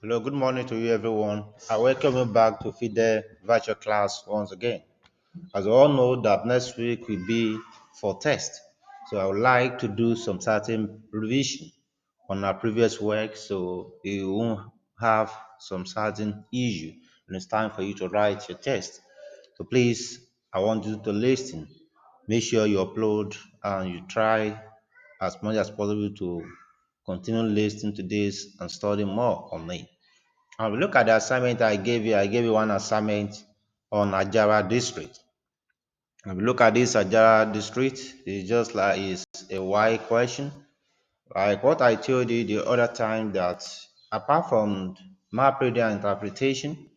Hello, good morning to you, everyone. I welcome you back to FIDE virtual class once again. As we all know that next week will be for test, so I would like to do some certain revision on our previous work, so you won't have some certain issue when it's time for you to write your test. So please, I want you to listen. Make sure you upload and you try as much as possible to continue listening to this and study more on it. Look at the assignment I gave you. I gave you one assignment on Ajara district. If you look at this Ajara district, it's just like it's a why question. Like what I told you the other time that apart from map reading and interpretation,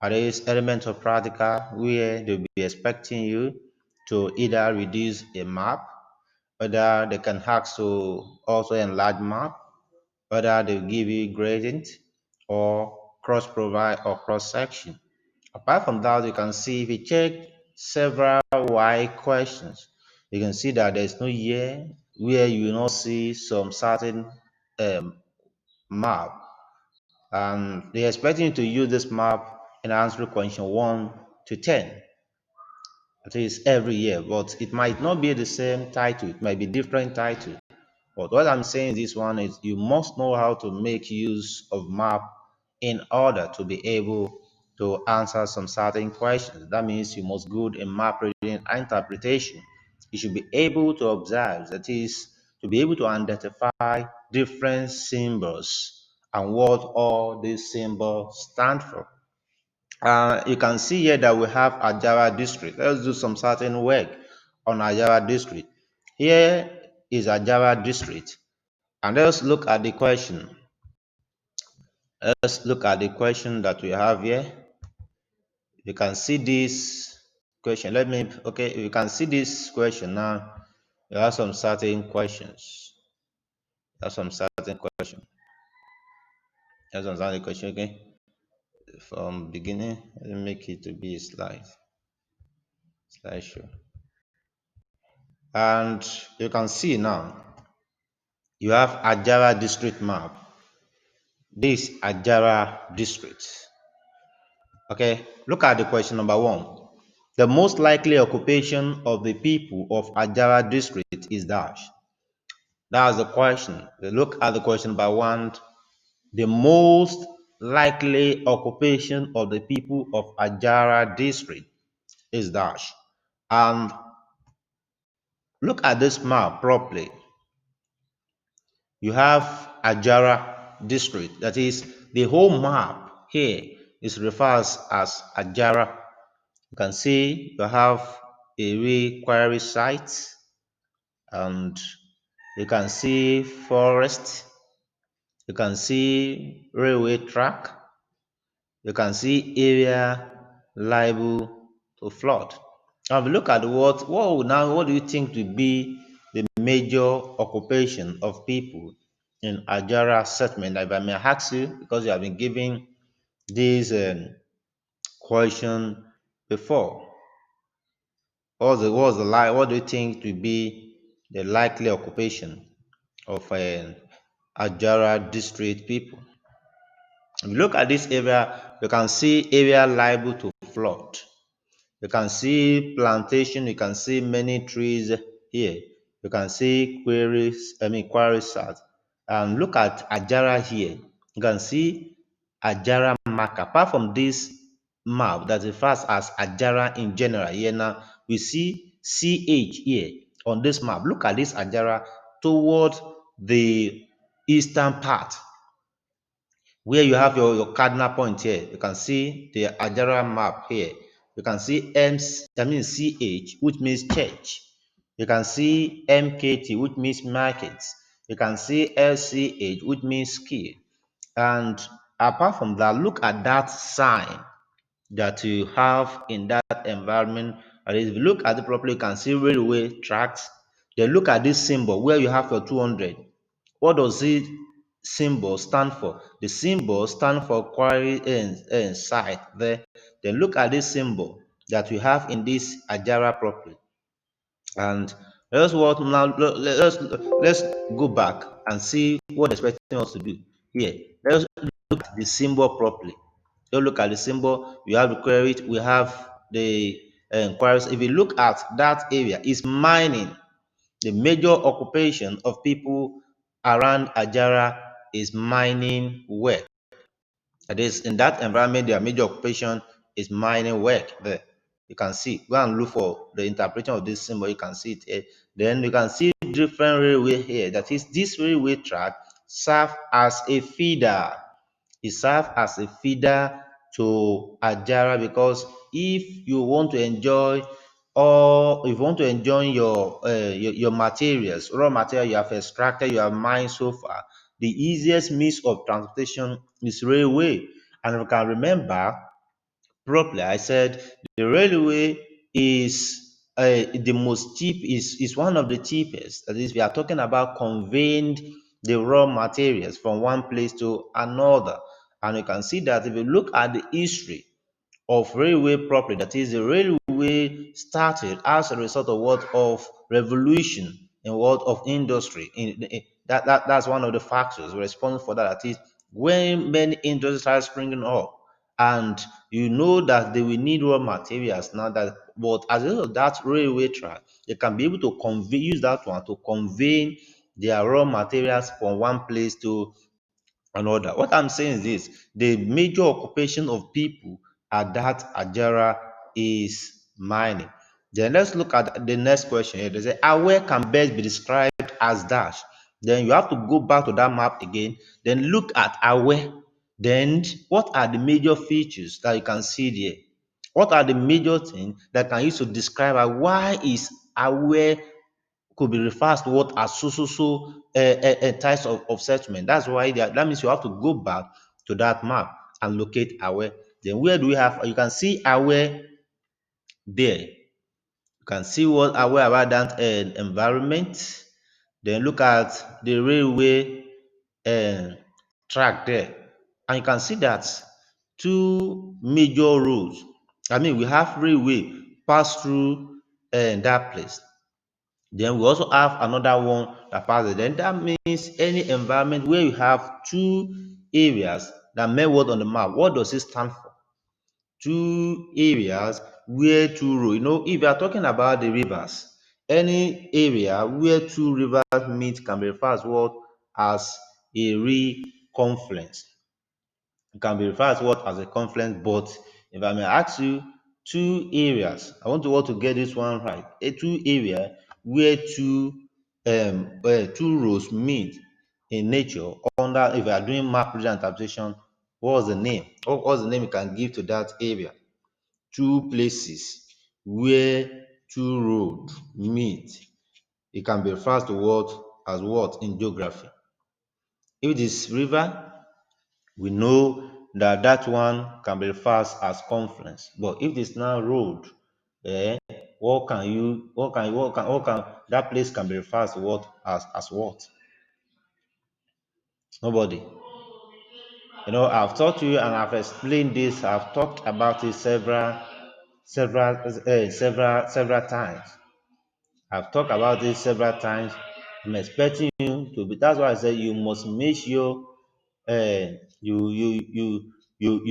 there is elements of practical where they'll be expecting you to either reduce a map, whether they can ask to also enlarge map, whether they give you gradient or cross provide or cross section. Apart from that, you can see if you check several why questions, you can see that there's no year where you will not see some certain um, map, and they're expecting you to use this map in answering question 1 to 10. That is every year, but it might not be the same title, it might be different title. But what I'm saying this one is you must know how to make use of map in order to be able to answer some certain questions. That means you must good in map reading and interpretation. You should be able to observe, that is, to be able to identify different symbols and what all these symbols stand for. You can see here that we have Ajara district. Let's do some certain work on Ajara district. Here is Ajara district. And let's look at the question. Let's look at the question that we have here. You can see this question. Okay, you can see this question now. You have some certain questions. You have some certain question. You have some certain question, okay? From beginning, let me make it to be a slideshow. And you can see now, you have Ajara district map. This Ajara district. Okay, look at the question number 1. The most likely occupation of the people of Ajara district is dash. That's the question. Look at the question by 1. The most likely occupation of the people of Ajara district is dash. And look at this map properly. You have Ajara district. That is, the whole map here is referred as Ajara. You can see you have a re-quarry site, and you can see forest, you can see railway track, you can see area liable to flood. Now if you look at what do you think to be the major occupation of people in Ajara settlement? If I may ask you, because you have been given this question before, what do you think to be the likely occupation of Ajara district people? If you look at this area, you can see area liable to flood. You can see plantation, you can see many trees here. You can see quarry site. And look at Ajara here. You can see Ajara mark. Apart from this map that refers as Ajara in general, here now we see CH here on this map. Look at this Ajara towards the eastern part, where you have your cardinal point here. You can see the Ajara map here. You can see CH, which means church. You can see MKT, which means markets. You can see LCH, which means ski. And apart from that, look at that sign that you have in that environment. And if you look at it properly, you can see railway tracks. Then look at this symbol where you have your 200. What does it symbol stand for? The symbol stand for quarry and site there. Then look at this symbol that we have in this Ajara properly. And let's go back and see what they're expecting us to do here. Let's look at the symbol properly. Don't look at the symbol. You have the query. We have the inquiries. If you look at that area, it's mining. The major occupation of people around Ajara is mining work. That is, in that environment, their major occupation is mining work. There, you can see. Go and look for the interpretation of this symbol. You can see it here. Then you can see different railway here. That is, this railway track serve as a feeder. It serves as a feeder to Ajara, because if you want to enjoy, or if you want to enjoy your materials, raw material you have extracted, you have mined so far, the easiest means of transportation is railway. And if you can remember properly, I said the railway is the most cheap, is one of the cheapest. That is, we are talking about conveying the raw materials from one place to another. And you can see that if you look at the history of railway properly, that is, the railway started as a result of what, of revolution in what, of industry. That's one of the factors responsible for that. That is, when many industries started springing up, and you know that they will need raw materials now. That, but as a result of that railway track, they can be able to convey, use that one to convey their raw materials from one place to another. What I'm saying is this: the major occupation of people at that Ajara is mining. Then let's look at the next question here. They say, where can best be described as dash? Then you have to go back to that map again, then look at aware. Then what are the major features that you can see there? What are the major things that can use to describe why is aware could be referred to what as types of settlement. That's why that means you have to go back to that map and locate aware. Then where do we have? You can see aware there. You can see what aware about that environment. Then look at the railway uh, track there, and you can see that two major roads. I mean, we have railway pass through that place. Then we also have another one that passes. Then that means any environment where you have two areas that make what on the map, what does it stand for? Two areas where two roads. If you are talking about the rivers, any area where two rivers meet can be referred as what, as a re-confluence. It can be referred as what, as a confluence. But if I may ask you, two areas, I want to get this one right. A two area where two roads meet in nature under, if you are doing map reading and interpretation, what's the name? What's the name you can give to that area? Two places where two roads meet. It can be referred to what, as what in geography? If it is river, we know that that one can be referred as confluence. But if it's now road, eh, what can that place can be referred to what, as what? Nobody. I've taught you and I've explained this. I've talked about it several times. I've talked about this several times. I'm expecting you to be. That's why I said you must make sure you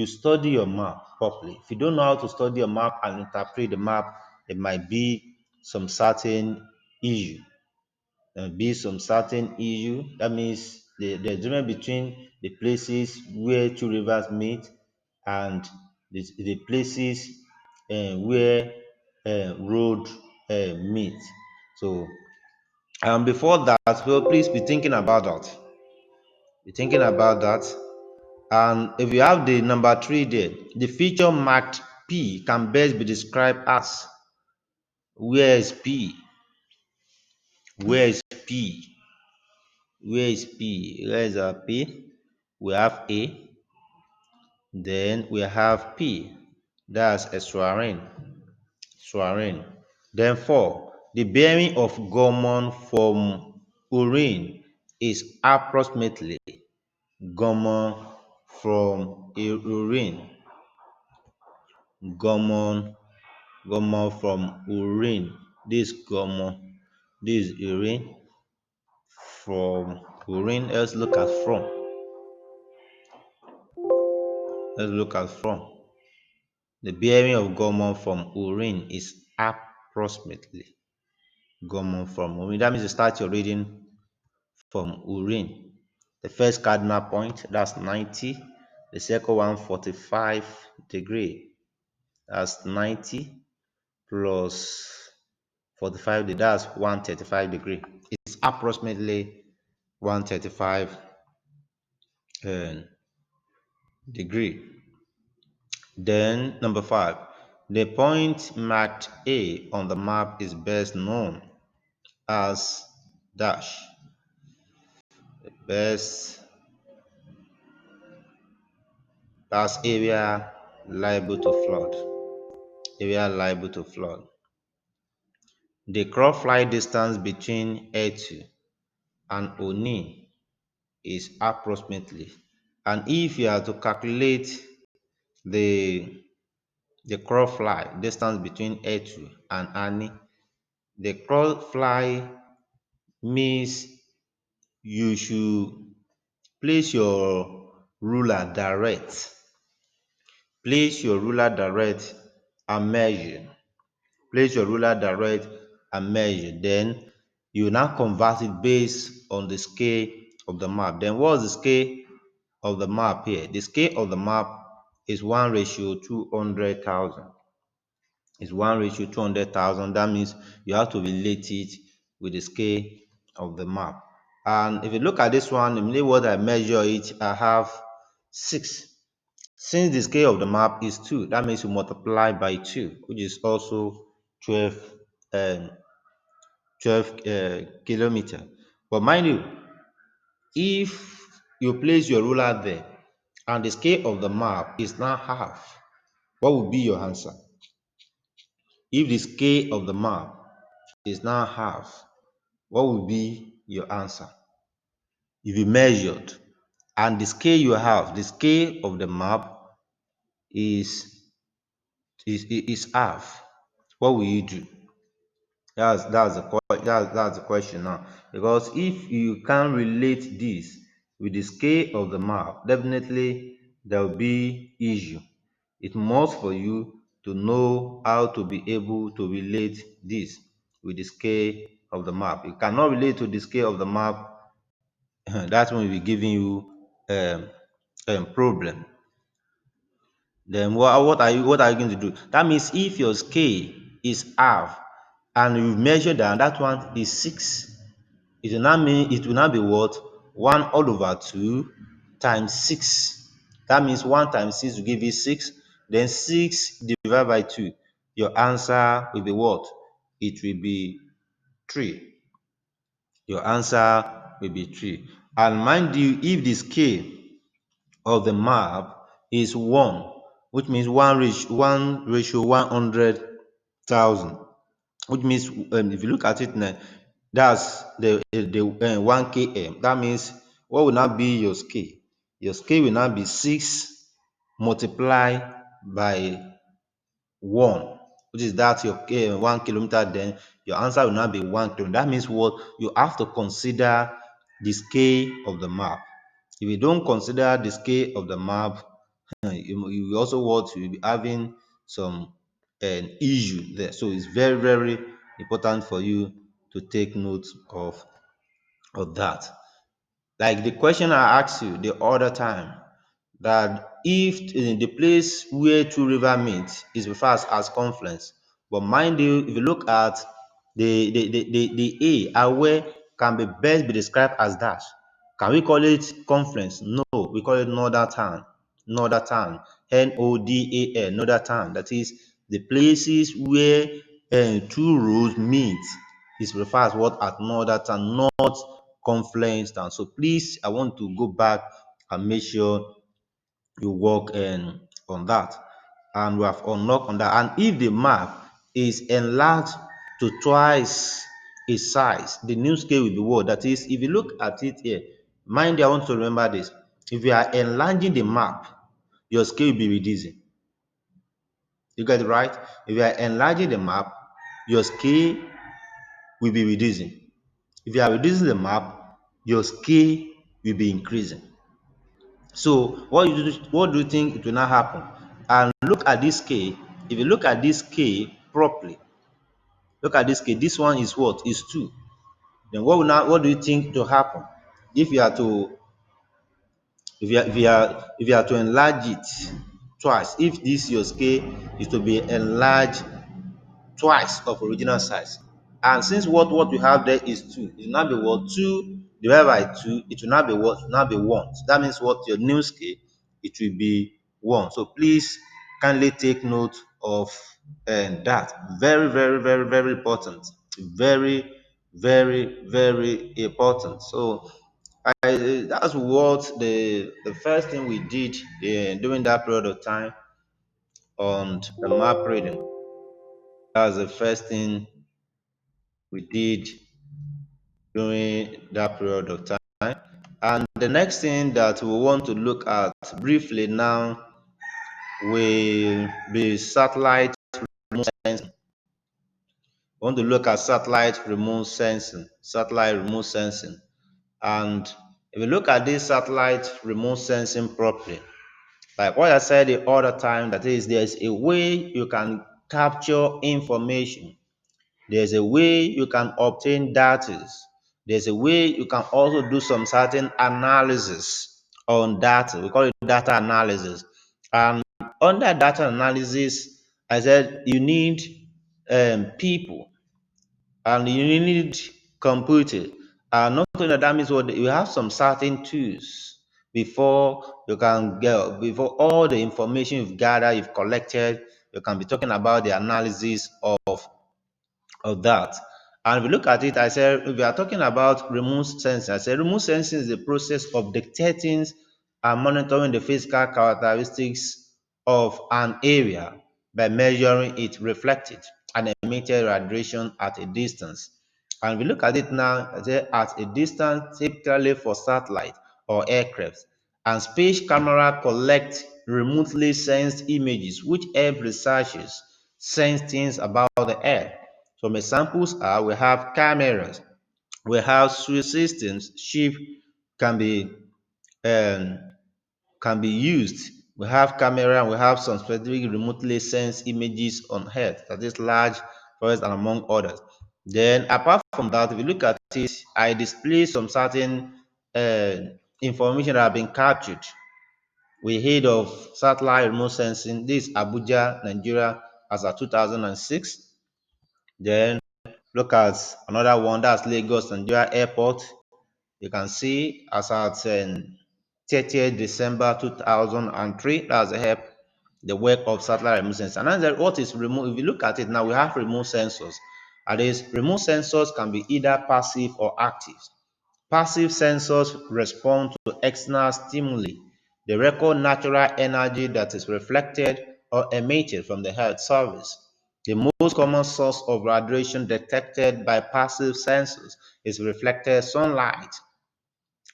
study your map properly. If you don't know how to study your map and interpret the map, it might be some certain issue. There will be some certain issue. That means the difference between the places where two rivers meet and the places where road meet. So, before that, well, please be thinking about that. Be thinking about that. And if you have the number 3 there, the feature marked P can best be described as, where is P? Where is P? Where is P? Where is our P? We have A, then we have P. That's a swearing. Swearing. Then 4. The bearing of Gormon from urine is approximately Gormon from urine. Gormon, Gormon from urine. This Gormon, this urine from urine. Let's look at from. Let's look at from. The bearing of Gormon from Urin is approximately Gormon from Urin. That means you start your reading from Urin. The first cardinal point, that's 90. The second one, 45 degree. That's 90 plus 45 degree. That's 135 degree. It's approximately 135 uh, degree. Then number 5. The point marked A on the map is best known as dash. The best, that's area liable to flood. Area liable to flood. The crop flight distance between Etu and Oni is approximately. And if you are to calculate the crow fly distance between Etu and Ani, the crow fly means you should place your ruler direct. Place your ruler direct and measure. Place your ruler direct and measure. Then you now convert it based on the scale of the map. Then what's the scale of the map here? The scale of the map is 1 ratio 200,000. It's 1 ratio 200,000. That means you have to relate it with the scale of the map. And if you look at this one, immediately what I measure it, I have 6. Since the scale of the map is 2, that means you multiply by 2, which is also 12, um, 12 kilometer. But mind you, if you place your ruler there and the scale of the map is now half, what would be your answer? If the scale of the map is now half, what would be your answer? If you measured and the scale you have, the scale of the map is is half, what will you do? That's the question now. Because if you can relate this with the scale of the map, definitely there will be issue. It must for you to know how to be able to relate this with the scale of the map. You cannot relate to the scale of the map, that's when we'll be giving you problem. Then what are you going to do? That means if your scale is half and you measure down, that one is 6. It will not be what? 1 all over 2 times 6. That means 1 times 6 will give you 6. Then 6 divided by 2. Your answer will be what? It will be 3. Your answer will be 3. And mind you, if the scale of the map is 1, which means 1 ratio 100,000, which means if you look at it now, that's the 1 km. That means what will not be your scale? Your scale will not be 6 multiplied by 1, which is that your 1 kilometer. Then your answer will not be 1 kilometer. That means what? You have to consider the scale of the map. If you don't consider the scale of the map, you also want to be having some an issue there. So it's very, very important for you to take note of that. Like the question I asked you the other time, that if in the place where two river meet is referred as confluence, but mind you, if you look at the A, where can be best be described as dash. Can we call it confluence? No, we call it northern town. Northern town. Nodal, northern town. That is the places where two roads meet is referred as what at northern town, not confluence town. So please, I want to go back and make sure you work on that, and we have unlocked on that. And if the map is enlarged to twice its size, the new scale will be what? That is, if you look at it here, mind you, I want to remember this. If you are enlarging the map, your scale will be reducing. You get it right? If you are enlarging the map, your scale will be reducing. If you are reducing the map, your scale will be increasing. So what do you think it will not happen? And look at this K. If you look at this K properly, look at this K. This one is what? Is 2. Then what do you think to happen? If you are to if you are to enlarge it twice, if this your scale is to be enlarged twice of original size. And since what we have there is 2, it will not be what? 2 divided by 2, it will not be what? It will not be 1. So that means what? Your new scale, it will be 1. So please kindly take note of that. Very, very, very, very important. Very, very, very important. So that's what the first thing we did during that period of time on the map reading. That's the first thing we did during that period of time. And the next thing that we want to look at briefly now will be satellite remote sensing. We want to look at satellite remote sensing. Satellite remote sensing. And if you look at this satellite remote sensing properly, like what I said the other time, that is, there's a way you can capture information. There's a way you can obtain data. There's a way you can also do some certain analysis on data. We call it data analysis. And under data analysis, I said you need people and you need computer. And not only that means what you have some certain tools before you can get before all the information you've gathered, you've collected, you can be talking about the analysis of that. And if you look at it, I said, if we are talking about remote sensing, I said remote sensing is the process of detecting and monitoring the physical characteristics of an area by measuring it reflected and emitted radiation at a distance. And if we look at it now, I said at a distance, typically for satellite or aircraft, and space camera collect remotely sensed images which help researchers sense things about the Earth. Some examples are we have cameras, we have switch systems, ship can be um, can be used. We have camera and we have some specific remotely sensed images on Earth, that is large forest and among others. Then apart from that, if you look at it, I display some certain uh, information that have been captured. We heard of satellite remote sensing. This is Abuja, Nigeria, as of 2006. Then look at another one, that's Lagos Nigeria Airport. You can see as at 30th December 2003, that's the help the work of satellite remote sensors. And then what is remote? If you look at it now, we have remote sensors. That is, remote sensors can be either passive or active. Passive sensors respond to external stimuli. They record natural energy that is reflected or emitted from the Earth's surface. The most common source of radiation detected by passive sensors is reflected sunlight.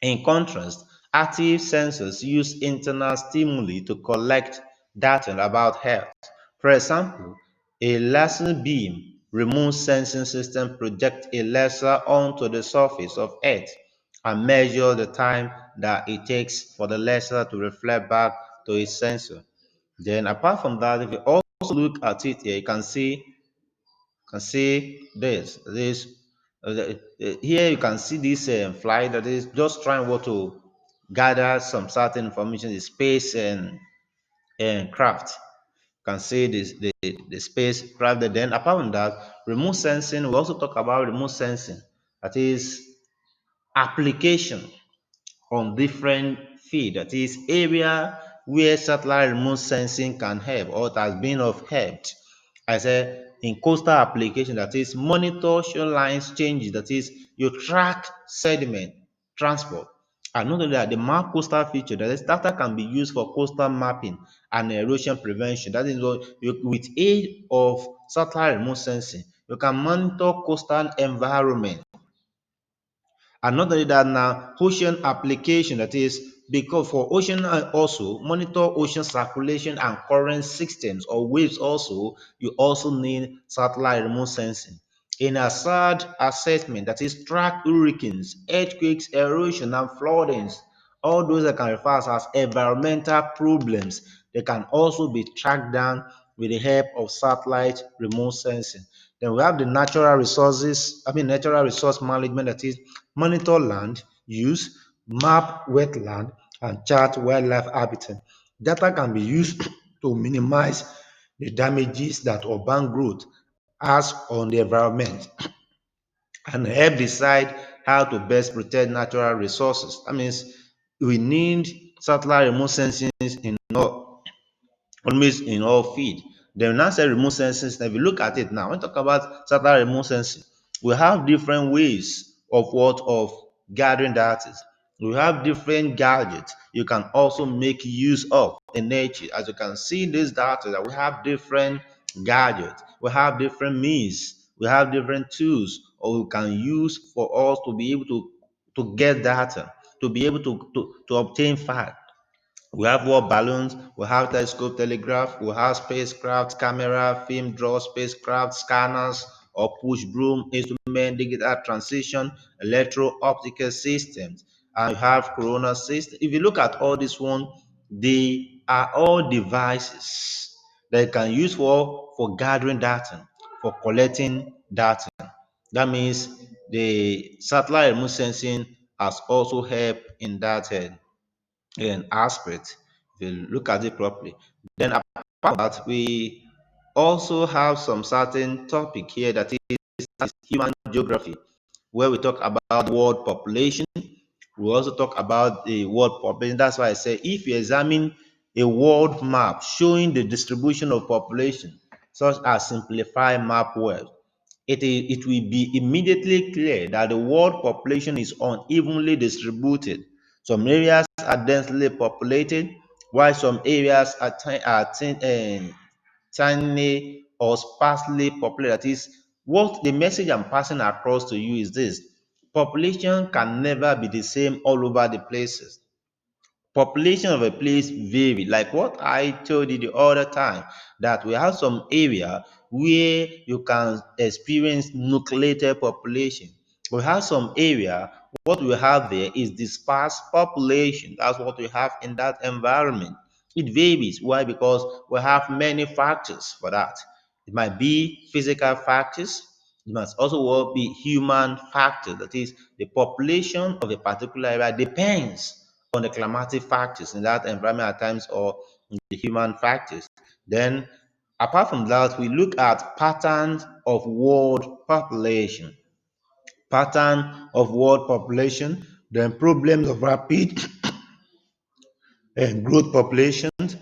In contrast, active sensors use internal stimuli to collect data about Earth. For example, a laser beam remote sensing system projects a laser onto the surface of Earth and measures the time that it takes for the laser to reflect back to its sensor. Then apart from that, if you also look at it here, you can see here you can see this flight that is just trying what to gather some certain information, the space and craft. You can see this the spacecraft. Then apart from that, remote sensing, we also talk about remote sensing, that is application on different field, that is area where satellite remote sensing can help or it has been of help. I said in coastal application, that is monitor shorelines changes, that is you track sediment transport. And not only that, the map coastal feature, that is data can be used for coastal mapping and erosion prevention. That is what you, with aid of satellite remote sensing, you can monitor coastal environment. And not only that, now ocean application, that is because for ocean also monitor ocean circulation and current systems or waves also, you also need satellite remote sensing. In hazard assessment, that is track hurricanes, earthquakes, erosion and floodings All those that can refer as environmental problems, they can also be tracked down with the help of satellite remote sensing. Then we have the natural resource management, that is monitor land use, map wetland, and chart wildlife habitat. Data can be used to minimize the damages that urban growth has on the environment and help decide how to best protect natural resources. That means we need satellite remote sensing in almost in all feed. Then now say remote sensing. If you look at it now, when we talk about satellite remote sensing, we have different ways of gathering data. We have different gadgets you can also make use of in nature. As you can see in this data, that we have different gadgets, we have different means, we have different tools, or we can use for us to be able to get data, to be able to obtain facts. We have war balloons, we have telescope telegraph, we have spacecraft, camera, film draw, spacecraft, scanners, or push broom, instrument, digital transition, electro-optical systems, and you have corona system. If you look at all this one, they are all devices that you can use for gathering data, for collecting data. That means the satellite remote sensing has also helped in that aspect if you look at it properly. Then apart from that, we also have some certain topic here that is human geography, where we talk about world population. We also talk about the world population. That's why I say if you examine a world map showing the distribution of population, such as simplified map web, it will be immediately clear that the world population is unevenly distributed. Some areas are densely populated, while some areas are tiny or sparsely populated. That is, what the message I'm passing across to you is this: population can never be the same all over the places. Population of a place vary, like what I told you the other time, that we have some area where you can experience nucleated population. We have some area, what we have there is dispersed population. That's what we have in that environment. It varies. Why? Because we have many factors for that. It might be physical factors, it must also be human factors. That is, the population of a particular area depends on the climatic factors in that environment at times, or the human factors. Then, apart from that, we look at patterns of world population. Pattern of world population, then problems of rapid and growth populations,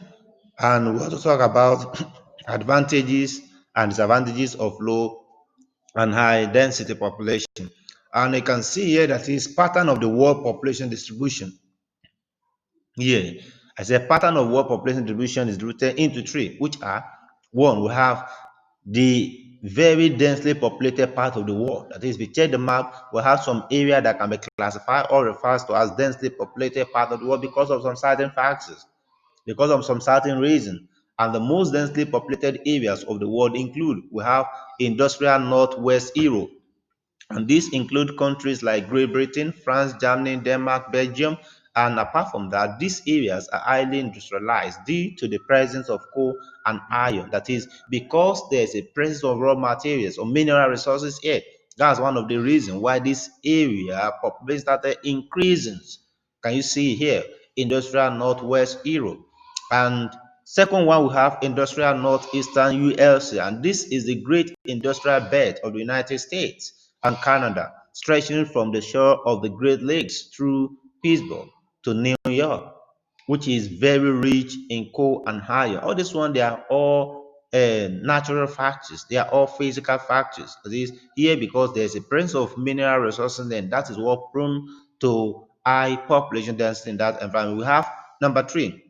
and we also talk about advantages and disadvantages of low and high density population. And you can see here that is pattern of the world population distribution. Here, as a pattern of world population distribution is rooted into three, which are: one, we have the very densely populated part of the world. That is, if you check the map, we have some area that can be classified or referred to as densely populated part of the world because of some certain factors, because of some certain reason. And the most densely populated areas of the world include: we have industrial northwest Europe, and these include countries like Great Britain, France, Germany, Denmark, Belgium. And apart from that, these areas are highly industrialized due to the presence of coal and iron. That is, because there's a presence of raw materials or mineral resources here. That's one of the reasons why this area population started increasing. Can you see here? Industrial Northwest Europe. And second one, we have industrial northeastern USA, and this is the great industrial belt of the United States and Canada, stretching from the shore of the Great Lakes through Pittsburgh to New York, which is very rich in coal and iron. All this one, they are all natural factors. They are all physical factors. That is here because there's a presence of mineral resources, and that is what prone to high population density in that environment. We have number three,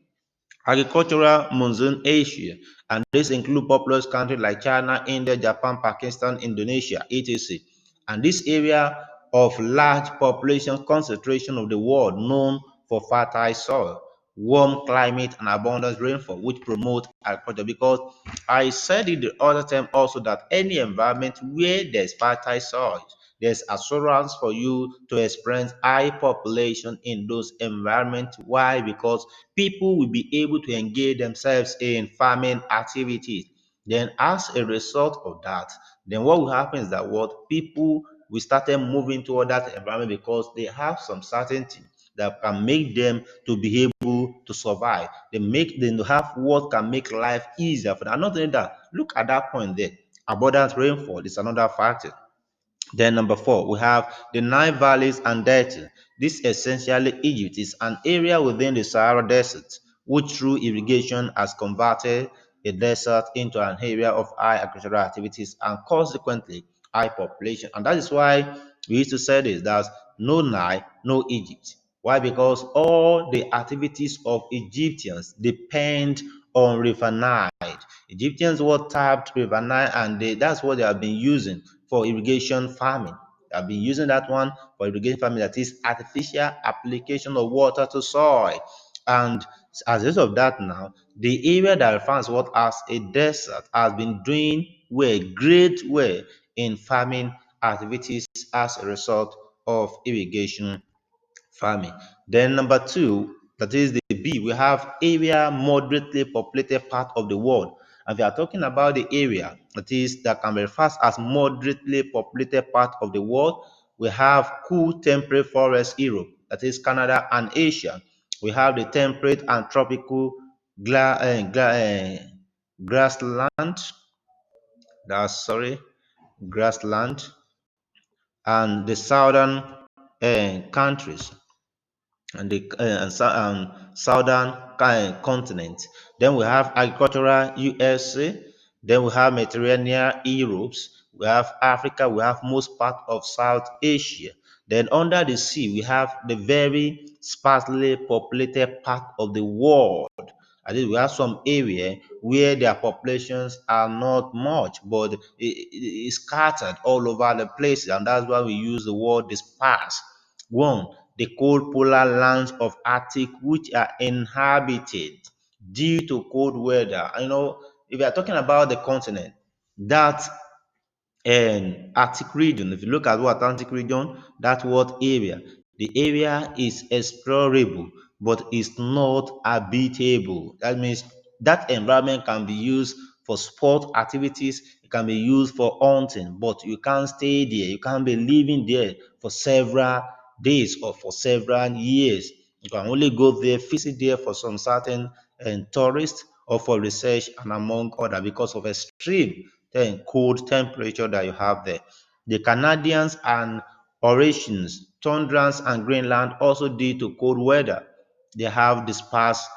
agricultural monsoon Asia, and this include populous countries like China, India, Japan, Pakistan, Indonesia, etc. And this area of large population concentration of the world known for fertile soil, warm climate, and abundant rainfall, which promote agriculture. Because I said it the other time also that any environment where there's fertile soil, There's assurance for you to experience high population in those environments. Why? Because people will be able to engage themselves in farming activities. Then, as a result of that, then what will happen is that what people will start moving toward that environment because they have some certainty that can make them to be able to survive. They have what can make life easier for them. And not only that, look at that point there. Abundant rainfall is another factor. Then number four, we have the Nile valleys and delta. This essentially Egypt is an area within the Sahara Desert, which through irrigation has converted a desert into an area of high agricultural activities and consequently high population. And that is why we used to say this, that no Nile, no Egypt. Why? Because all the activities of Egyptians depend on River Nile. Egyptians were tapped River Nile and that's what they have been using for irrigation farming. They have been using that one for irrigation farming, that is artificial application of water to soil. And as a result of that now, the area that refers what as a desert has been doing well, great well in farming activities as a result of irrigation farming. Then number two, that is the B, we have area moderately populated part of the world. And we are talking about the area that can be referred as moderately populated part of the world. We have cool temperate forest Europe, that is Canada and Asia. We have the temperate and tropical grassland, grassland, and the southern countries and the southern continent. Then we have agricultural USA. Then we have Mediterranean Europe. We have Africa. We have most part of South Asia. Then under the sea, we have the very sparsely populated part of the world. I think we have some area where their populations are not much, but it's scattered all over the place, and that's why we use the word dispersed. One, the cold polar lands of Arctic, which are inhabited due to cold weather. If you are talking about the continent, that and Arctic region, if you look at what Atlantic region, that what area, the area is explorable, but it's not habitable. That means that environment can be used for sport activities, it can be used for hunting, but you can't stay there. You can't be living there for several days or for several years. You can only go there, visit there for some certain tourists or for research and among other because of extreme cold temperature that you have there. The Canadians and Eurasians, tundras and Greenland also due to cold weather. They have dispersed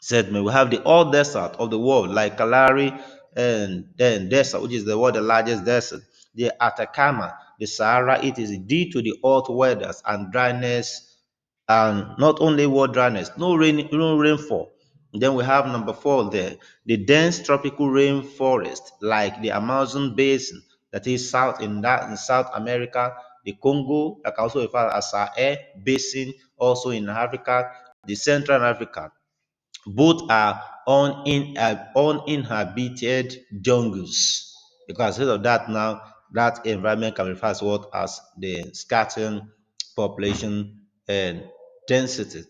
segment. We have the all desert of the world, like Kalahari and then desert, which is the world the largest desert. The Atacama, the Sahara, it is due to the hot weathers and dryness, and not only word dryness, no rainfall. Then we have number four there, the dense tropical rainforest, like the Amazon basin, that is in South America, the Congo, like also referred as Sahel basin, also in Africa, the Central Africa. Both are uninhabited jungles. Because instead of that now, that environment can be referred to what as the scattering population and density.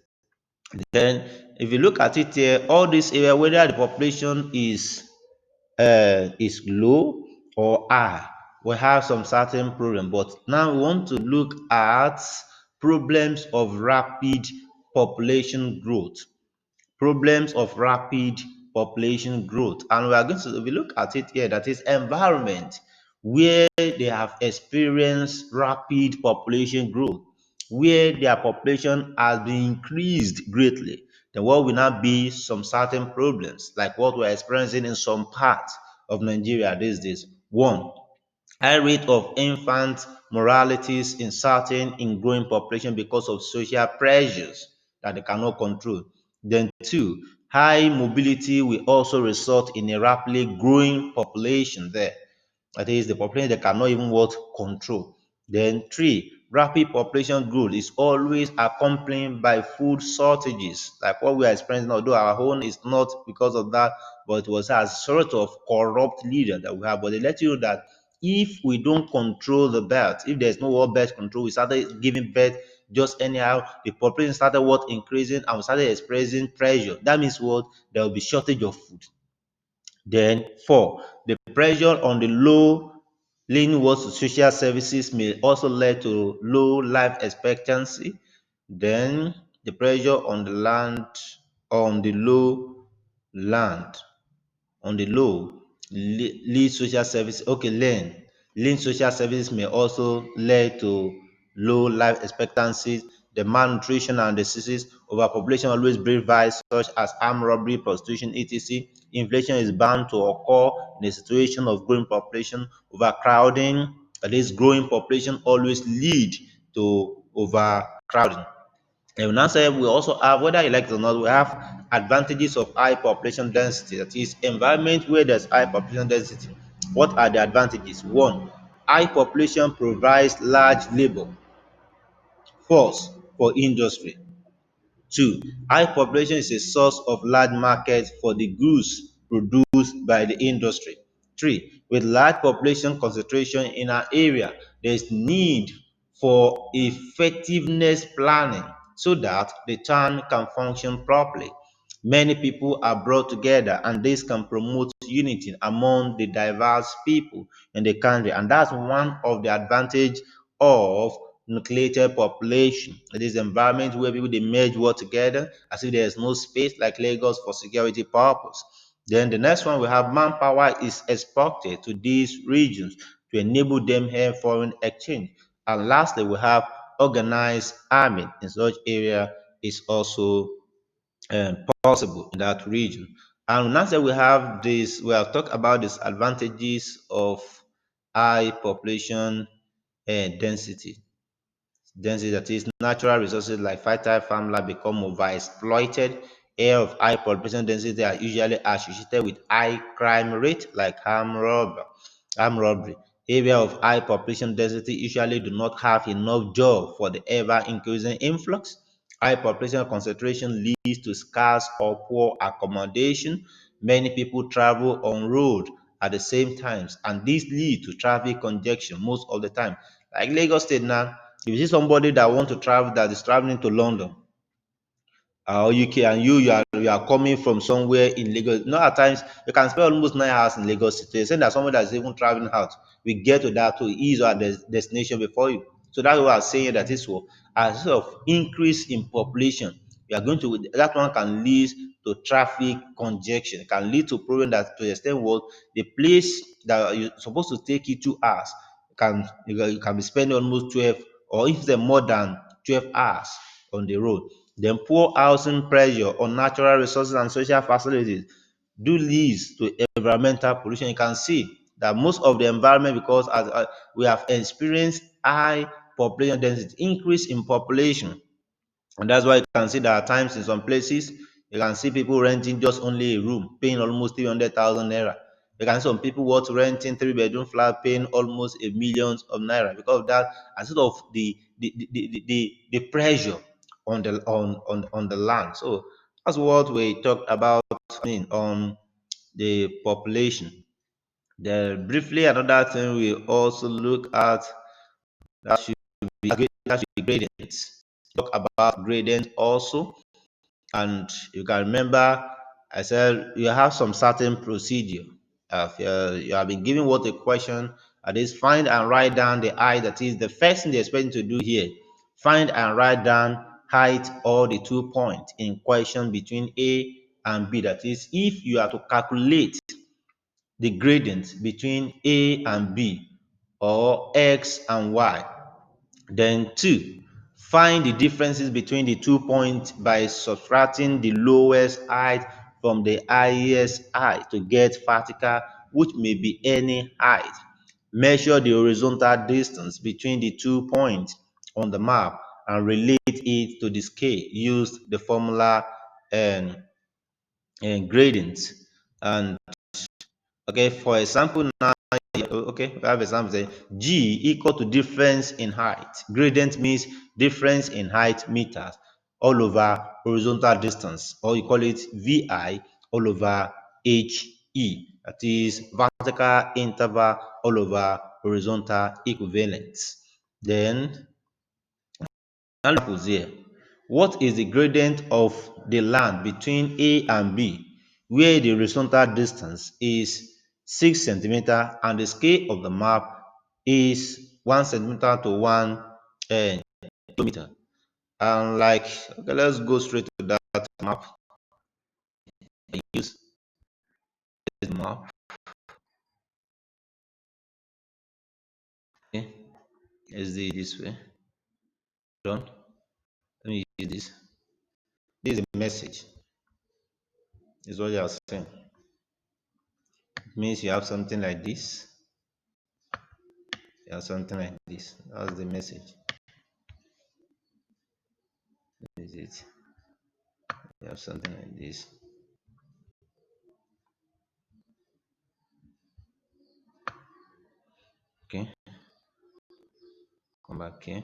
Then, if you look at it here, all this area, whether the population is low or high, we have some certain problem. But now we want to look at problems of rapid population growth. Problems of rapid population growth. And we are going to, if we look at it here, that is environment where they have experienced rapid population growth, where their population has been increased greatly, then what will now be some certain problems, like what we're experiencing in some parts of Nigeria these days. One, high rate of infant mortalities in certain in growing population because of social pressures that they cannot control. Then two, high mobility will also result in a rapidly growing population there. That is the population they cannot even what control. Then three, rapid population growth is always accompanied by food shortages, like what we are experiencing, although our own is not because of that, but it was as sort of corrupt leader that we have. But they let you know that if we don't control the birth, if there's no what birth control, we started giving birth just anyhow, the population started what increasing and we started experiencing pressure. That means what? There will be shortage of food. Then four, the pressure on the low lean what social services may also lead to low life expectancy. Then the pressure on the land, on the low land on the low, lead social service, okay, lean social services may also lead to low life expectancies, the malnutrition and diseases, overpopulation always breed vices such as armed robbery, prostitution, etc. Inflation is bound to occur in a situation of growing population. Overcrowding, that is, growing population always lead to overcrowding. And we now say we also have, whether you like it or not, we have advantages of high population density. That is, environment where there's high population density. What are the advantages? One, high population provides large labor force for industry. Two, high population is a source of large markets for the goods produced by the industry. Three, with large population concentration in an area, there is need for effectiveness planning so that the town can function properly. Many people are brought together, and this can promote unity among the diverse people in the country. And that's one of the advantage of nucleated population. It is environment where people they merge work together as if there is no space like Lagos for security purpose. Then the next one we have manpower is exported to these regions to enable them here foreign exchange. And lastly, we have organized army in such area is also possible in that region. And now that we have this, we have talked about these advantages of high population density. Density, that is, natural resources like fertile farmland become overexploited. Area of high population density are usually associated with high crime rate like armed robbery. Area of high population density usually do not have enough job for the ever increasing influx. High population concentration leads to scarce or poor accommodation. Many people travel on road at the same times, and this lead to traffic congestion most of the time. Like Lagos State now, if you see somebody that want to travel, that is traveling to London, or UK, and you are coming from somewhere in Lagos. You know, at times you can spend almost 9 hours in Lagos City. You're saying that somebody that's even traveling out we get to that to ease our destination before you. So that's why I'm saying that this will, as sort of increase in population, we are going to, that one can lead to traffic congestion. It can lead to problem that to the extent what the place that you're supposed to take you 2 hours you can be spending almost 12 or even more than 12 hours on the road. Then poor housing pressure on natural resources and social facilities do lead to environmental pollution. You can see that most of the environment, because as we have experienced high population density, increase in population, and that's why you can see that at times in some places, you can see people renting just only a room, paying almost 300,000 naira. You can see some people what renting three-bedroom flat, paying almost a millions of naira because of that, and sort of the pressure on the land. So that's what we talked about, I mean, on the population. Then briefly, another thing we also look at that should be gradients. Talk about gradient also, and you can remember I said you have some certain procedure. If you have been given what a question, that is find and write down the height. That is the first thing they're expecting to do here. Find and write down height or the 2 points in question between A and B. That is, if you are to calculate the gradient between A and B or X and Y. Then two, find the differences between the 2 points by subtracting the lowest height from the highest height to get vertical, which may be any height. Measure the horizontal distance between the 2 points on the map and relate it to the scale. Use the formula and, gradient. And okay, for example, now, okay, we have example say G equal to difference in height. Gradient means difference in height meters all over horizontal distance, or you call it VI all over HE. That is vertical interval all over horizontal equivalence. Then here. What is the gradient of the land between A and B, where the horizontal distance is 6 centimeter and the scale of the map is 1 centimeter to 1 kilometer? And like, okay, let's go straight to that map. I use this map. Okay, let's do it this way. Done. Let me use this. This is a message. This is what you are saying. It means you have something like this. You have something like this. That's the message. This is it. You have something like this. Okay, come back here.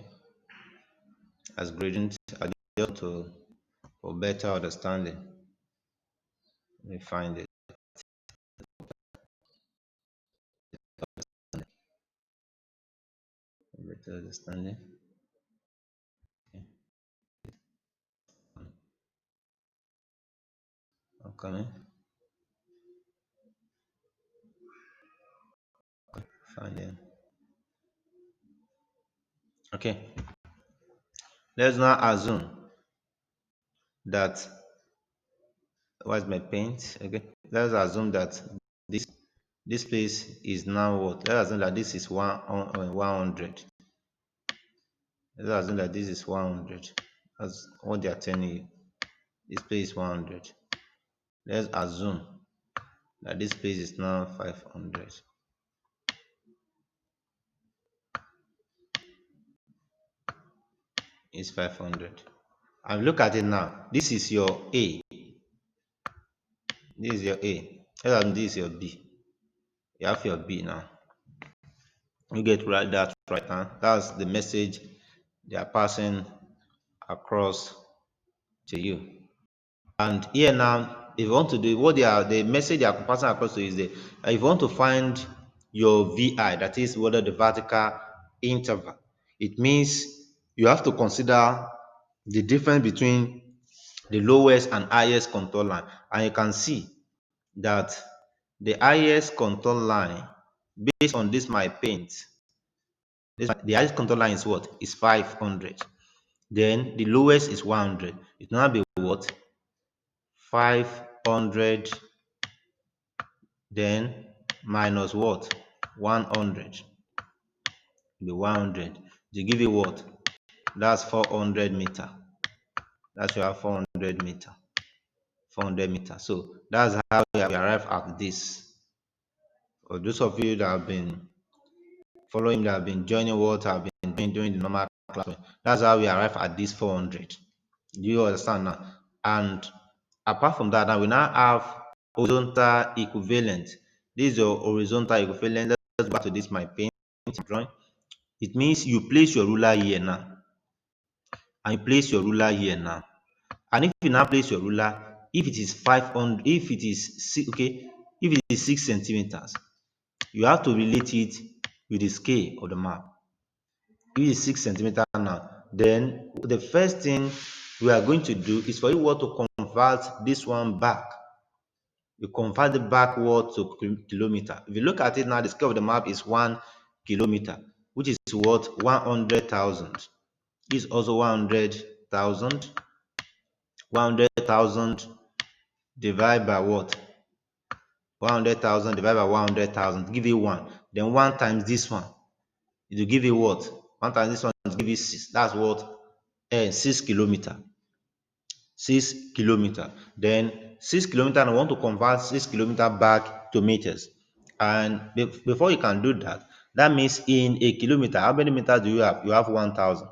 As gradient, adjust to for better understanding. Let me find it. Better understanding. Okay. I'm coming. Find it. Okay. Let's now assume that, what's my paint? Okay. Let's assume that this this place is now what? Let's assume that this is 100. Let's assume that this is 100. That's what they are telling you. This place is 100. Let's assume that this place is now 500. It's 500. And look at it now. This is your A. This is your A. And this is your B. You have your B now. You get that right now. That's the message they are passing across to you. And here now, if you want to do what the message they are passing across to you is that if you want to find your VI, that is whether the vertical interval, it means you have to consider the difference between the lowest and highest contour line. And you can see that the highest contour line, based on this my paint, the highest contour line is what? Is 500. Then the lowest is 100. It will now be what? 500 then minus what? 100. The 100 to give you what? That's 400 meter. That's your 400 meter. 400 meter. So that's how we arrive at this. For those of you that have been following, that have been joining what I've been doing during the normal class, that's how we arrive at this 400. Do you understand now? And apart from that, now we now have horizontal equivalent. This is your horizontal equivalent. Let's go back to this my paint drawing. It means you place your ruler here now, and you place your ruler here now. And if you now place your ruler, if it is 500, if it is okay, if it is 6 centimeters, you have to relate it with the scale of the map. If it is 6 centimeters now, then the first thing we are going to do is for you to convert this one back. You convert it backward to kilometer. If you look at it now, the scale of the map is 1 kilometer, which is what? 100,000. This is also 100,000. 100,000 divided by what? 100,000 divided by 100,000 give you 1. Then 1 times this one, it will give you what? 1 times this one will give you 6. That's what? 6 kilometer. 6 kilometer. Then 6 kilometer, I want to convert 6 kilometer back to meters. And before you can do that, that means in a kilometer, how many meters do you have? You have 1,000.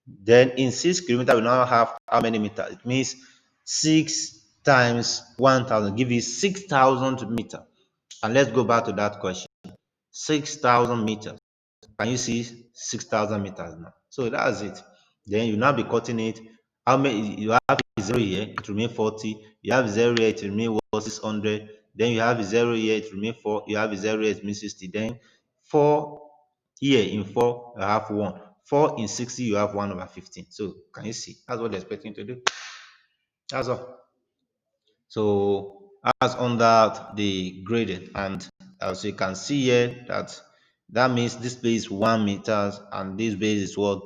Then in 6 kilometers, we now have how many meters? It means 6 times 1,000 give you 6,000 meters. And let's go back to that question. 6,000 meters. Can you see 6,000 meters now? So that's it. Then you now be cutting it. How many? You have 0 here, it remains 40. You have 0 here, it remains 600. Then you have a 0 here, it remain 4. You have a 0 here, it means 60. Then 4 here in 4, you have 1. 4 in 60, you have 1 over 15. So can you see? That's what they're expecting to do. That's all. So as under the graded, and as you can see here, that means this base is 1 meters and this base is what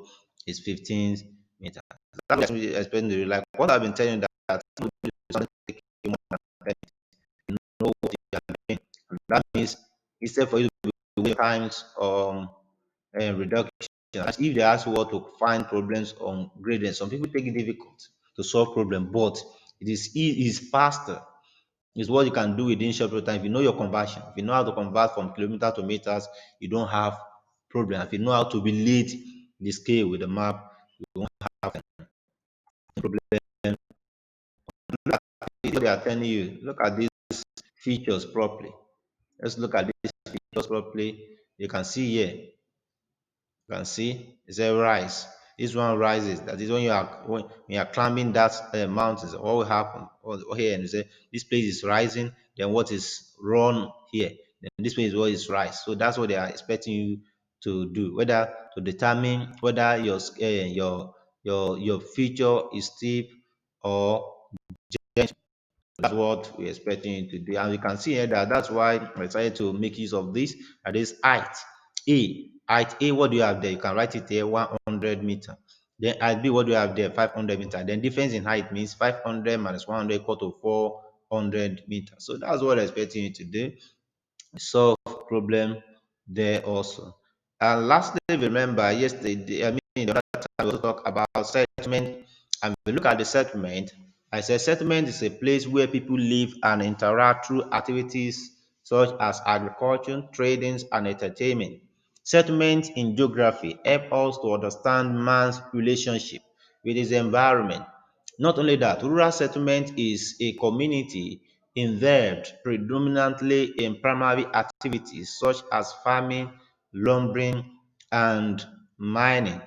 is 15 meters. That's what we expect to do. Like what I've been telling you that something take you more than 10 know what you are doing. And that means instead for you to be wasting times reduction. As if they ask what to find problems on grading, some people take it difficult to solve problem, but it is faster. It's what you can do within short period of time. If you know your conversion, if you know how to convert from kilometer to meters, you don't have problem. If you know how to relate the scale with the map, you won't have problem. Look at what they are telling you. Look at these features properly. Let's look at these features properly. You can see here. You can see it's a rise. This one rises. That is when you are climbing that mountains. What will happen? Here and you say this place is rising. Then what is run here? Then this place is what is rise. So that's what they are expecting you to do. Whether to determine whether your future is steep or gentle. That's what we're expecting you to do. And you can see here that that's why I decided to make use of this. That is height. A. Height A, what do you have there? You can write it here 100 meter. Then height B, what do you have there? 500 meter. Then difference in height means 500 minus 100 equal to 400 meters. So that's what I'm expecting you to do. Solve problem there also. And lastly, remember yesterday, I mean, the other time we also talk about settlement. And we look at the settlement. I said settlement is a place where people live and interact through activities such as agriculture, trading, and entertainment. Settlement in geography help us to understand man's relationship with his environment. Not only that, rural settlement is a community involved predominantly in primary activities such as farming, lumbering, and mining.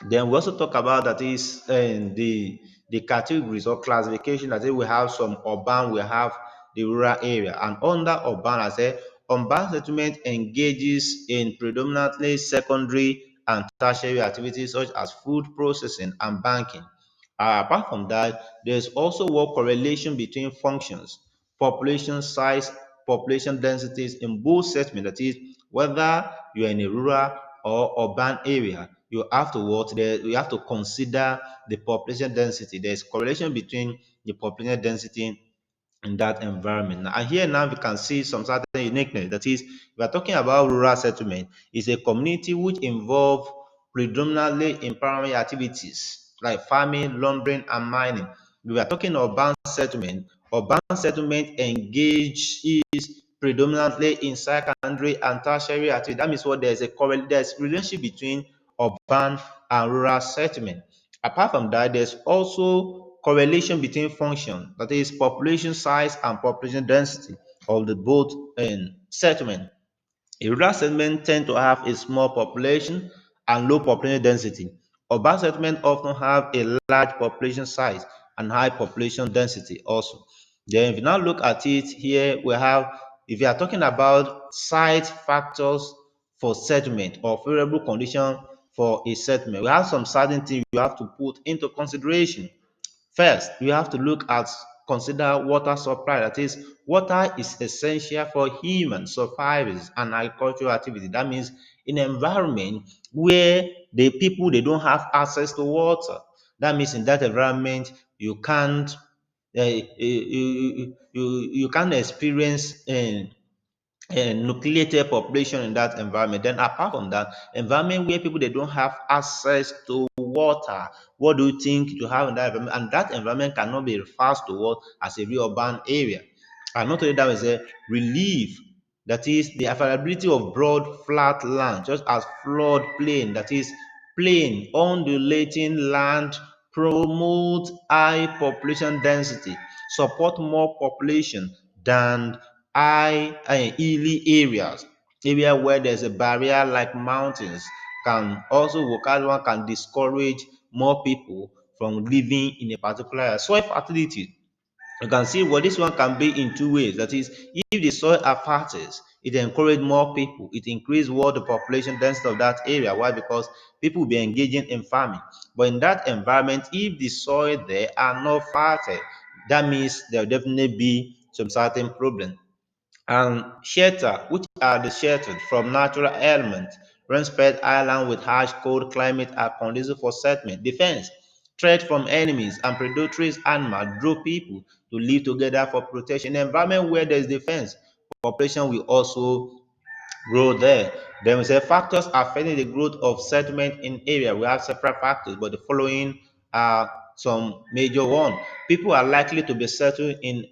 Then we also talk about that is the categories or classification that is we have some urban, we have the rural area. And under urban, I say urban settlement engages in predominantly secondary and tertiary activities such as food processing and banking. Apart from that, there's also what correlation between functions, population size, population densities in both settlement. That is, whether you're in a rural or urban area, you have to what there you have to consider the population density. There's correlation between the population density in that environment. And here now we can see some certain uniqueness. That is, we are talking about rural settlement. It's a community which involve predominantly in primary activities like farming, lumbering, and mining. We are talking urban settlement. Urban settlement engages predominantly in secondary and tertiary activity. That means what there's relationship between urban and rural settlement. Apart from that, there's also correlation between function, that is population size and population density of the both settlement. A rural settlement tend to have a small population and low population density. Urban settlement often have a large population size and high population density also. Then if you now look at it here, we have, if you are talking about site factors for settlement or favorable condition for a settlement, we have some certain things you have to put into consideration. First, you have to consider water supply. That is, water is essential for human survival and agricultural activity. That means in an environment where the people they don't have access to water. That means in that environment you can't you can't experience nucleated population in that environment. Then apart from that, environment where people they don't have access to water, what do you think you have in that environment? And that environment cannot be referred to what as a real urban area. And not only that, is a relief, that is the availability of broad flat land, just as flood plain, that is plain undulating land promote high population density, support more population than high hilly areas. Area where there's a barrier like mountains can also one can discourage more people from living in a particular area. Soil fertility, You can see what this one can be in two ways. That is, if the soil are fertile, it encourage more people. It increase what the population density of that area. Why? Because people will be engaging in farming. But in that environment, if the soil there are not fertile, that means there will definitely be some certain problem. And shelter, which are the sheltered from natural elements. Rain-spread islands with harsh cold climate are conducive for settlement. Defense, threat from enemies and predatory animals draw people to live together for protection. In an environment where there is defense, population will also grow there. Then we say factors affecting the growth of settlement in area. We have several factors, but the following are some major one. People are likely to be settled in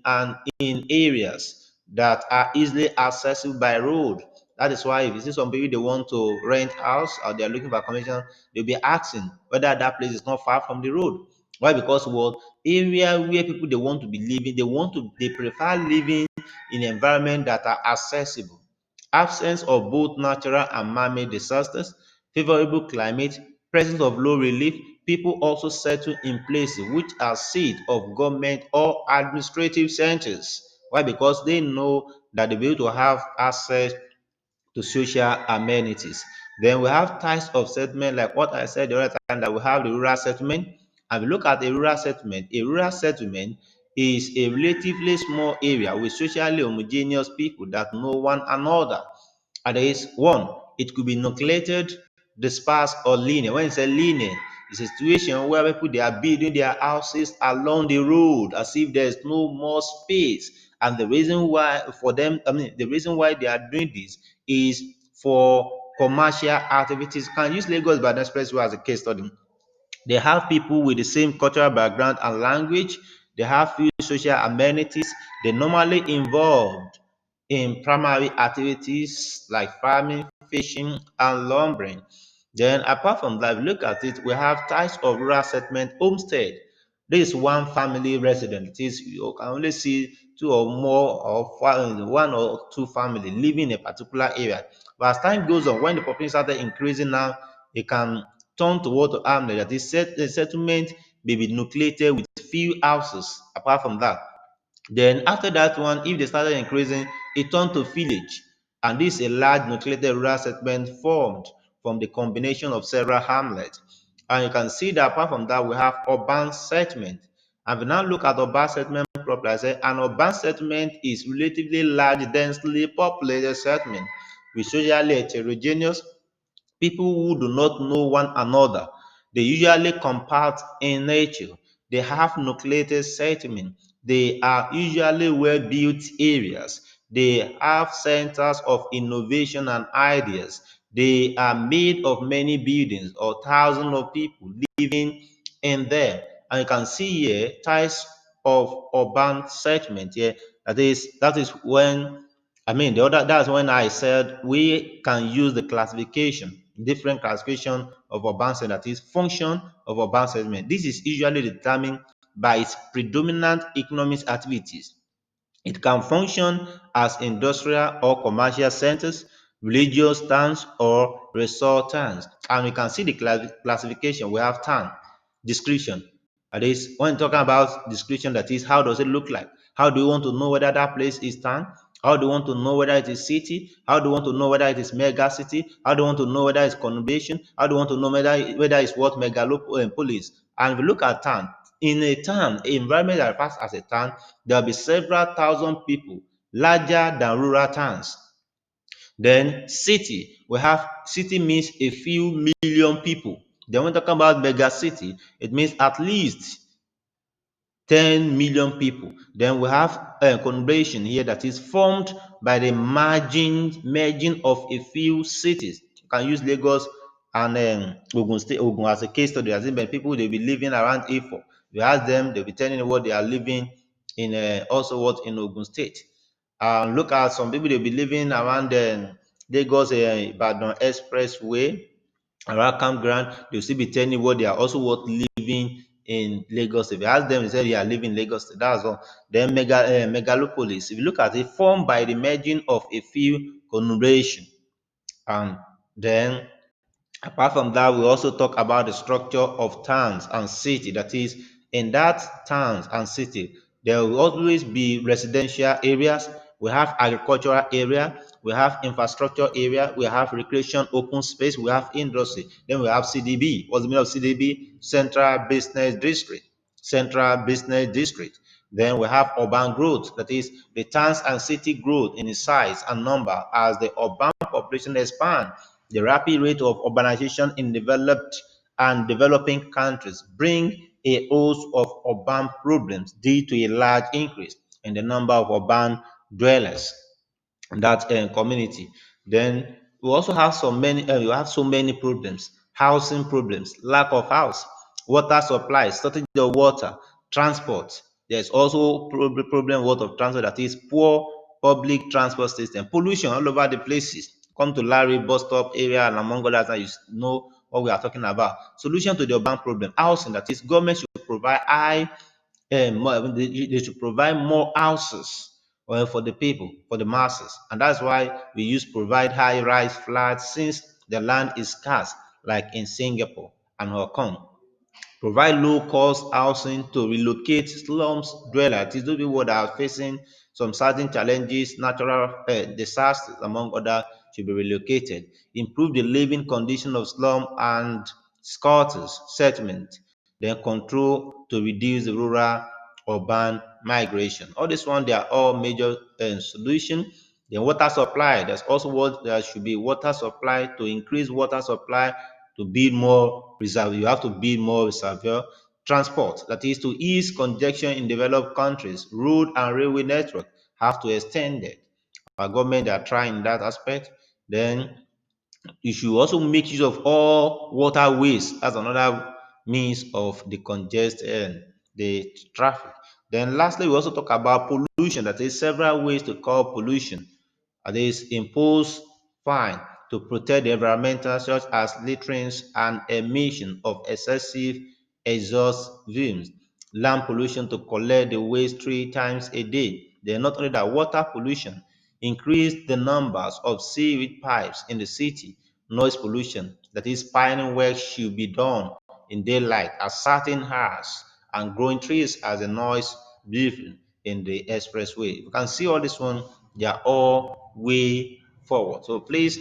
areas that are easily accessible by road. That is why if you see some people they want to rent house or they are looking for accommodation, they'll be asking whether that place is not far from the road. Why? Because what area where people they want to be living, they prefer living in environment that are accessible. Absence of both natural and man-made disasters, favorable climate, presence of low relief, people also settle in places which are seat of government or administrative centers. Why? Because they know that they'll be able to have access to social amenities. Then we have types of settlement, like what I said the other time, that we have the rural settlement. And we look at a rural settlement is a relatively small area with socially homogeneous people that know one another. And there is one, it could be nucleated, dispersed, or linear. When it's a linear, it's a situation where people they are building their houses along the road as if there's no more space. And the reason why for them, the reason why they are doing this is for commercial activities. Can use Lagos by the Expressway as a case study. They have people with the same cultural background and language. They have few social amenities. They normally involved in primary activities like farming, fishing, and lumbering. Then, apart from that, if you look at it, we have types of rural settlement homestead. This is one family resident. It is you can only see two or more or one or two family living in a particular area. But as time goes on, when the population started increasing now, it can turn toward the arm that is the settlement may be nucleated with few houses apart from that. Then after that one, if they started increasing, it turned to village. And this is a large nucleated rural settlement formed from the combination of several hamlets. And you can see that apart from that, we have urban settlement. And we now look at urban settlement properly, I say an urban settlement is relatively large, densely populated settlement with socially heterogeneous people who do not know one another. They usually compact in nature. They have nucleated settlement. They are usually well-built areas. They have centers of innovation and ideas. They are made of many buildings or thousands of people living in them. And you can see here types of urban settlement here. That is when the other that's when I said we can use the classification, different classification of urban settlement, that is function of urban settlement. This is usually determined by its predominant economic activities. It can function as industrial or commercial centers, religious towns, or resort towns. And we can see the classification. We have town, description. That is, when talking about description, that is, how does it look like? How do you want to know whether that place is town? How do you want to know whether it is city? How do you want to know whether it is mega city? How do you want to know whether it's conurbation? How do you want to know whether it's what megalopolis? And if you look at town, in a town, an environment that refers as a town, there will be several thousand people, larger than rural towns. Then city, we have city means a few million people. Then when talking about mega city, it means at least 10 million people. Then we have a conurbation here that is formed by the merging of a few cities. You can use Lagos and Ogun as a case study. As in when people they be living around A4. You ask them, they'll be telling you what they are living in also what in Ogun State. Look at some people they'll be living around Lagos Ibadan Expressway around campground. They'll still be telling you what they are also what living in Lagos State. If you ask them, they say they are living in Lagos State. That's all. Then megalopolis. If you look at it, formed by the merging of a few conurbation. And then apart from that, we also talk about the structure of towns and city. That is, in that towns and city, There will always be residential areas. We have agricultural area. We have infrastructure area. We have recreation, open space. We have industry. Then we have CDB. What's the meaning of CDB? Central Business District. Central Business District. Then we have urban growth, that is the towns and city growth in size and number as the urban population expand. The rapid rate of urbanization in developed and developing countries bring a host of urban problems due to a large increase in the number of urban dwellers that community. Then we also have you have so many problems: housing problems, lack of house, water supply, shortage of water, transport. There's also problem what of transport, that is poor public transport system, pollution all over the places. Come to Larry bus stop area and among others, and you know what we are talking about. Solution to the urban problem: housing, that is government should provide they should provide more houses for the people, for the masses. And that's why we use provide high rise flats since the land is scarce, like in Singapore and Hong Kong. Provide low cost housing to relocate slums dwellers. These people that are facing some certain challenges, natural disasters, among other, should be relocated. Improve the living condition of slum and squatters settlement. Then control to reduce the rural urban migration. All this one, they are all major solution. Then water supply. There's also what there should be water supply to increase water supply to build more reserve. You have to build more reservoir. Transport, that is to ease congestion in developed countries. Road and railway network have to extend it. Our government are trying in that aspect. Then you should also make use of all waterways as another means of decongest the traffic. Then lastly, we also talk about pollution. That is several ways to curb pollution. That is impose fine to protect the environmental, such as litterings and emission of excessive exhaust fumes. Land pollution to collect the waste 3 times a day. Then not only that, water pollution, increase the numbers of sewage pipes in the city. Noise pollution, that is piling work should be done in daylight at certain hours, and growing trees as a noise leaving in the expressway. You can see all this one, they are all way forward. So please,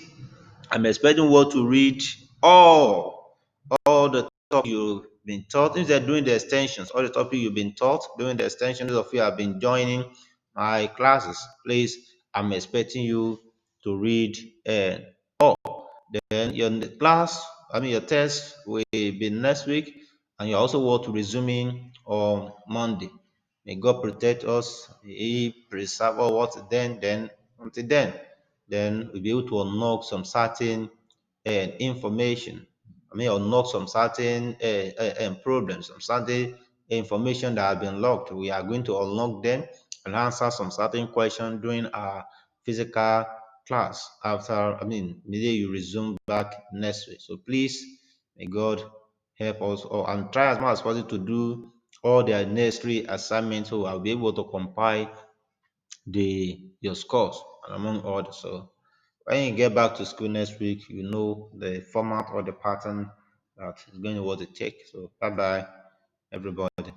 I'm expecting what to read all the topic you've been taught. If they're doing the extensions, all the topic you've been taught during the extension, those of you have been joining my classes, please, I'm expecting you to read all. Then your class, your test will be next week, and you also want to resuming on Monday. May God protect us. May He preserve us. What then until then we'll be able to unlock some certain information. Unlock some certain problems, some certain information that have been locked. We are going to unlock them and answer some certain questions during our physical class after, immediately you resume back next week. So please, may God help us all and try as much as possible to do all the necessary assignments so I'll be able to compile your scores and among others. So when you get back to school next week, you know the format or the pattern that is going to what to take. So bye bye everybody.